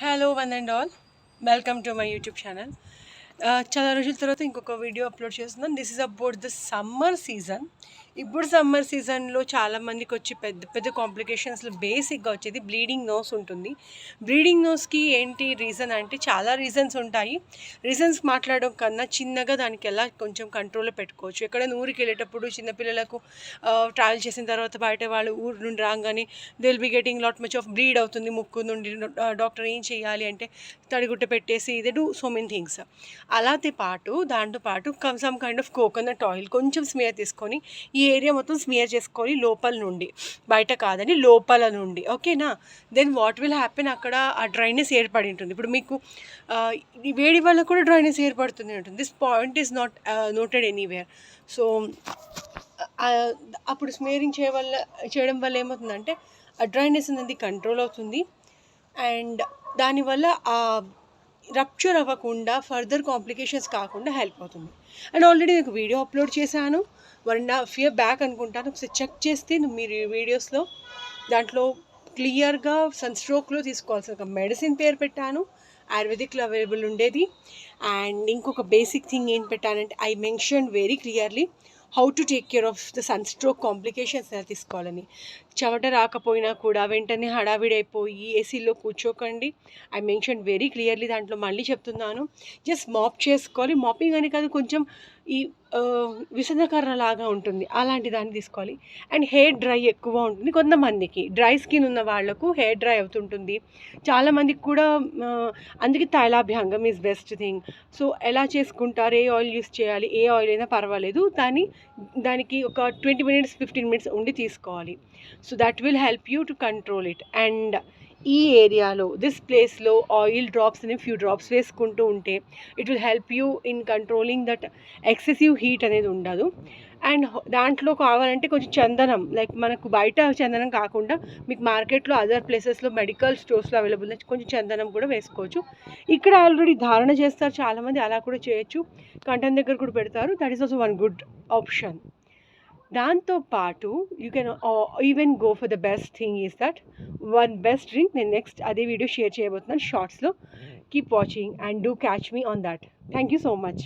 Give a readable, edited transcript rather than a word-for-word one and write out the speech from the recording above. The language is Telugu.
Hello, one and all. Welcome to my YouTube channel. చాలా రోజుల తర్వాత ఇంకొక వీడియో అప్లోడ్ చేస్తున్నాను. This is about the summer season. ఇప్పుడు సమ్మర్ సీజన్లో చాలామందికి వచ్చి పెద్ద పెద్ద కాంప్లికేషన్స్లో బేసిక్గా వచ్చేది బ్లీడింగ్ నోస్ ఉంటుంది. బ్లీడింగ్ నోస్కి ఏంటి రీజన్ అంటే చాలా రీజన్స్ ఉంటాయి. రీజన్స్ మాట్లాడడం కన్నా చిన్నగా దానికి ఎలా కొంచెం కంట్రోల్లో పెట్టుకోవచ్చు. ఎక్కడైనా ఊరికి వెళ్ళేటప్పుడు చిన్నపిల్లలకు ట్రావెల్ చేసిన తర్వాత బయట వాళ్ళు ఊరు నుండి రాగానే they will be getting lot much of bleed అవుతుంది ముక్కు నుండి. డాక్టర్ ఏం చేయాలి అంటే తడిగుట్ట పెట్టేసి they do so many things. దాంతోపాటు some kind of coconut oil కొంచెం స్మియర్ తీసుకొని ఈ ఏరియా మొత్తం స్మియర్ చేసుకొని లోపల నుండి, బయట కాదని లోపల నుండి, ఓకేనా. దెన్ వాట్ విల్ హ్యాపెన్, అక్కడ ఆ డ్రైనెస్ ఏర్పడి ఉంటుంది. ఇప్పుడు మీకు వేడి వల్ల కూడా డ్రైనెస్ ఏర్పడుతుంది ఉంటుంది. This point is not noted anywhere. So అప్పుడు స్మియరింగ్ చేయడం వల్ల ఏమవుతుందంటే ఆ డ్రైనెస్ అనేది కంట్రోల్ అవుతుంది అండ్ దానివల్ల రప్చర్ అవ్వకుండా ఫర్దర్ కాంప్లికేషన్స్ కాకుండా హెల్ప్ అవుతుంది. అండ్ ఆల్రెడీ నేను వీడియో అప్లోడ్ చేశాను 1.5 years బ్యాక్ అనుకుంటాను. ఒకసారి చెక్ చేస్తే మీరు ఈ వీడియోస్లో దాంట్లో క్లియర్గా సన్ స్ట్రోక్లో తీసుకోవాల్సిన ఒక మెడిసిన్ పేరు పెట్టాను, ఆయుర్వేదిక్లో అవైలబుల్ ఉండేది. అండ్ ఇంకొక బేసిక్ థింగ్ ఏం పెట్టానంటే I mention very clearly how to take care of the sun stroke complications ఎలా తీసుకోవాలని. చెమట రాకపోయినా కూడా వెంటనే హడావిడైపోయి ఏసీలో కూర్చోకండి. ఐ మెన్షన్ వెరీ క్లియర్లీ దాంట్లో మళ్ళీ చెప్తున్నాను. జస్ట్ మాప్ చేసుకోవాలి. మాపింగ్ అని కాదు, కొంచెం ఈ విసనకర్ర లాగా ఉంటుంది అలాంటి దాన్ని తీసుకోవాలి. అండ్ హెయిర్ డ్రై ఎక్కువ ఉంటుంది. కొంతమందికి డ్రై స్కిన్ ఉన్న వాళ్ళకు హెయిర్ డ్రై అవుతుంటుంది. చాలామందికి కూడా అందుకే తైలాభ్యంగం ఈజ్ బెస్ట్ థింగ్. సో ఎలా చేసుకుంటారు, ఏ ఆయిల్ యూస్ చేయాలి, ఏ ఆయిల్ అయినా పర్వాలేదు, దానికి ఒక 20 minutes 15 minutes ఉండి తీసుకోవాలి. So that will help you to control it. And ఈ ఏరియాలో దిస్ ప్లేస్లో ఆయిల్ డ్రాప్స్ అని ఫ్యూ డ్రాప్స్ వేసుకుంటూ ఉంటే it will help you in controlling that excessive heat అనేది ఉండదు. అండ్ దాంట్లో కావాలంటే కొంచెం చందనం, లైక్ మనకు బయట చందనం కాకుండా మీకు మార్కెట్లో అదర్ ప్లేసెస్లో మెడికల్ స్టోర్స్లో అవైలబుల్ కొంచెం చందనం కూడా వేసుకోవచ్చు. ఇక్కడ ఆల్రెడీ ధారణ చేస్తారు చాలామంది, అలా కూడా చేయొచ్చు. కంఠం దగ్గర కూడా పెడతారు. That is also one good option. దాంతోపాటు you can even go for the best thing is that one best drink. నేను నెక్స్ట్ అదే వీడియో షేర్ చేయబోతున్నాను షార్ట్స్లో. Keep watching and do catch me on that. Thank you so much.